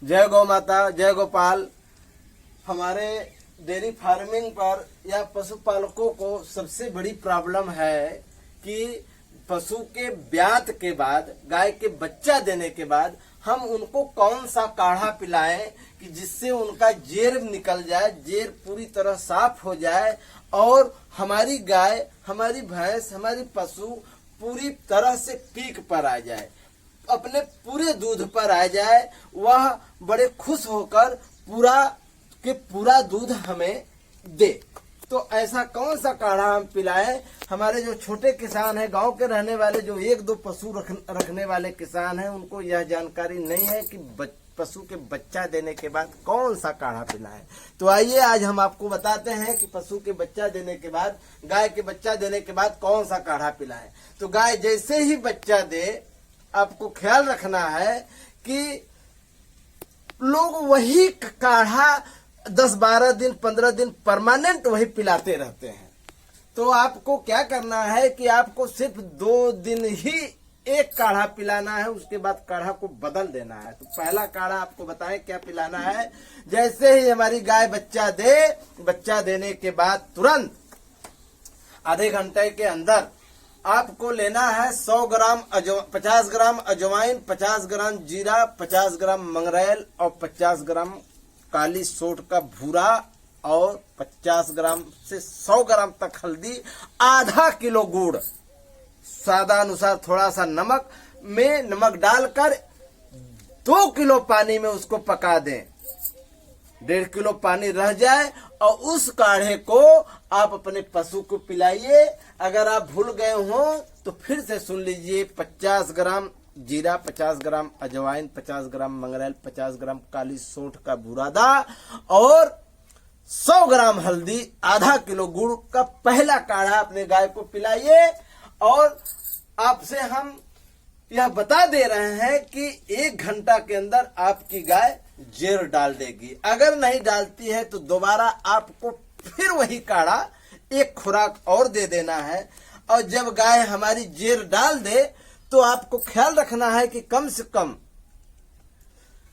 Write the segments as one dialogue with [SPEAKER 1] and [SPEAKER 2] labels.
[SPEAKER 1] जय गौ माता, जय गोपाल। हमारे डेयरी फार्मिंग पर या पशुपालकों को सबसे बड़ी प्रॉब्लम है कि पशु के ब्यात के बाद, गाय के बच्चा देने के बाद हम उनको कौन सा काढ़ा पिलाएं कि जिससे उनका जेर निकल जाए, जेर पूरी तरह साफ हो जाए और हमारी गाय, हमारी भैंस, हमारी पशु पूरी तरह से पीक पर आ जाए, अपने पूरे दूध पर आ जाए, वह बड़े खुश होकर पूरा दूध हमें दे। तो ऐसा कौन सा काढ़ा हम पिलाएं? हमारे जो छोटे किसान हैं, गांव के रहने वाले, जो एक दो पशु रखने वाले किसान हैं, उनको यह जानकारी नहीं है कि पशु के बच्चा देने के बाद कौन सा काढ़ा पिलाएं। तो आइए आज हम आपको बताते हैं कि पशु के बच्चा देने के बाद, गाय के बच्चा देने के बाद कौन सा काढ़ा पिलाएं। तो गाय जैसे ही बच्चा दे, आपको ख्याल रखना है कि लोग वही काढ़ा 10-12 दिन, 15 दिन परमानेंट वही पिलाते रहते हैं। तो आपको क्या करना है कि आपको सिर्फ 2 दिन ही एक काढ़ा पिलाना है, उसके बाद काढ़ा को बदल देना है। तो पहला काढ़ा आपको बताएं क्या पिलाना है। जैसे ही हमारी गाय बच्चा दे, बच्चा देने के बाद तुरंत आधे घंटे के अंदर आपको लेना है 100 ग्राम 50 ग्राम अजवाइन, 50 ग्राम जीरा, 50 ग्राम मंगरेल और 50 ग्राम काली सोट का भूरा और 50 ग्राम से 100 ग्राम तक हल्दी, आधा किलो गुड़, स्वादानुसार थोड़ा सा नमक में नमक डालकर 2 किलो पानी में उसको पका दें। 1.5 किलो पानी रह जाए और उस काढ़े को आप अपने पशु को पिलाइए। अगर आप भूल गए हो तो फिर से सुन लीजिए। 50 ग्राम जीरा, 50 ग्राम अजवाइन, 50 ग्राम मंगरेल, 50 ग्राम काली सोंठ का बुरादा और 100 ग्राम हल्दी, आधा किलो गुड़ का पहला काढ़ा अपने गाय को पिलाइए। और आपसे हम यह बता दे रहे हैं कि 1 घंटा के अंदर आपकी गाय जेर डाल देगी। अगर नहीं डालती है तो दोबारा आपको फिर वही काढ़ा एक खुराक और दे देना है। और जब गाय हमारी जेर डाल दे तो आपको ख्याल रखना है कि कम से कम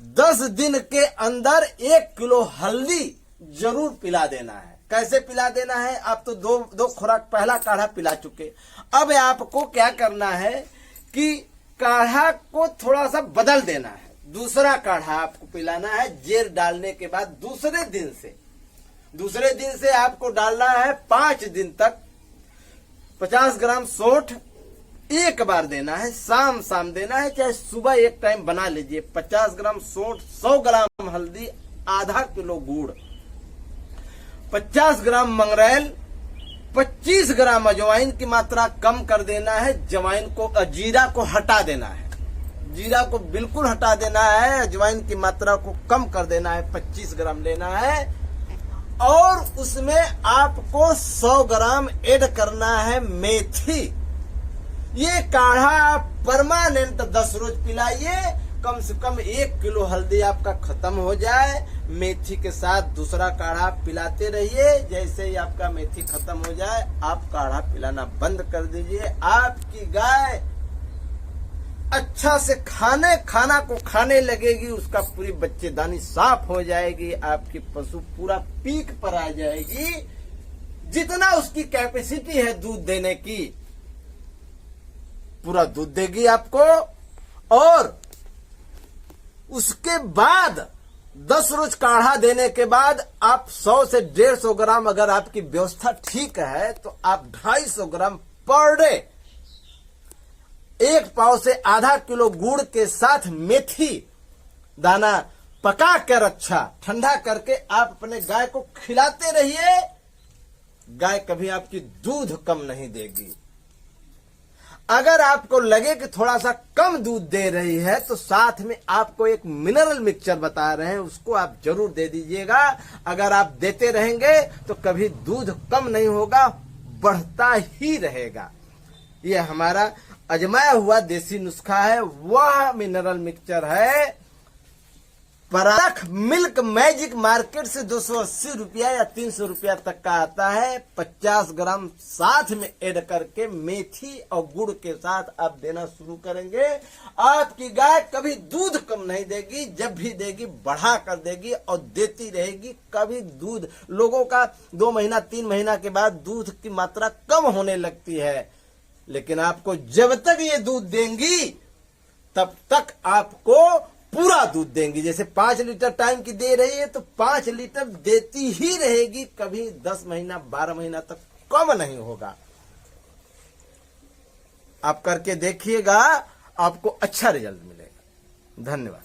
[SPEAKER 1] 10 दिन के अंदर 1 किलो हल्दी जरूर पिला देना है। कैसे पिला देना है? आप तो दो खुराक पहला काढ़ा पिला चुके। अब आपको क्या करना है कि काढ़ा को थोड़ा सा बदल देना है। दूसरा काढ़ा आपको पिलाना है जेर डालने के बाद दूसरे दिन से आपको डालना है 5 दिन तक। 50 ग्राम सोंठ एक बार देना है, शाम देना है, चाहे सुबह एक टाइम बना लीजिए। 50 ग्राम सोंठ, 100 ग्राम हल्दी, आधा किलो गुड़, 50 ग्राम मंगरेल, 25 ग्राम अजवाइन की मात्रा कम कर देना है। जीरा को हटा देना है, जीरा को बिल्कुल हटा देना है। अजवाइन की मात्रा को कम कर देना है, 25 ग्राम लेना है। और उसमें आपको 100 ग्राम ऐड करना है मेथी। ये काढ़ा परमानेंट 10 रोज पिलाइए। कम से कम 1 किलो हल्दी आपका खत्म हो जाए। मेथी के साथ दूसरा काढ़ा पिलाते रहिए। जैसे ही आपका मेथी खत्म हो जाए, आप काढ़ा पिलाना बंद कर दीजिए। आपकी गाय अच्छा से खाना को खाने लगेगी, उसका पूरी बच्चेदानी साफ हो जाएगी, आपकी पशु पूरा पीक पर आ जाएगी। जितना उसकी कैपेसिटी है दूध देने की, पूरा दूध देगी आपको। और उसके बाद 10 रोज काढ़ा देने के बाद आप 100 से 150 ग्राम, अगर आपकी व्यवस्था ठीक है तो आप 250 ग्राम पर डे, 1 पाव से आधा किलो गुड़ के साथ मेथी दाना पका कर अच्छा ठंडा करके आप अपने गाय को खिलाते रहिए। गाय कभी आपकी दूध कम नहीं देगी। अगर आपको लगे कि थोड़ा सा कम दूध दे रही है तो साथ में आपको एक मिनरल मिक्सचर बता रहे हैं, उसको आप जरूर दे दीजिएगा। अगर आप देते रहेंगे तो कभी दूध कम नहीं होगा, बढ़ता ही रहेगा। यह हमारा आजमाया हुआ देसी नुस्खा है, वह मिनरल मिक्सचर है। पराग मिल्क मैजिक मार्केट से 280 रुपया या 300 रुपया तक का आता है। 50 ग्राम साथ में ऐड करके मेथी और गुड़ के साथ आप देना शुरू करेंगे, आपकी गाय कभी दूध कम नहीं देगी, जब भी देगी बढ़ा कर देगी और देती रहेगी। कभी दूध लोगों का 2 महीना 3 महीना के बाद दूध की मात्रा कम होने लगती है, लेकिन आपको जब तक ये दूध देंगी तब तक आपको पूरा दूध देंगी। जैसे 5 लीटर टाइम की दे रही है तो 5 लीटर देती ही रहेगी, कभी 10 महीना 12 महीना तक कम नहीं होगा। आप करके देखिएगा, आपको अच्छा रिजल्ट मिलेगा। धन्यवाद।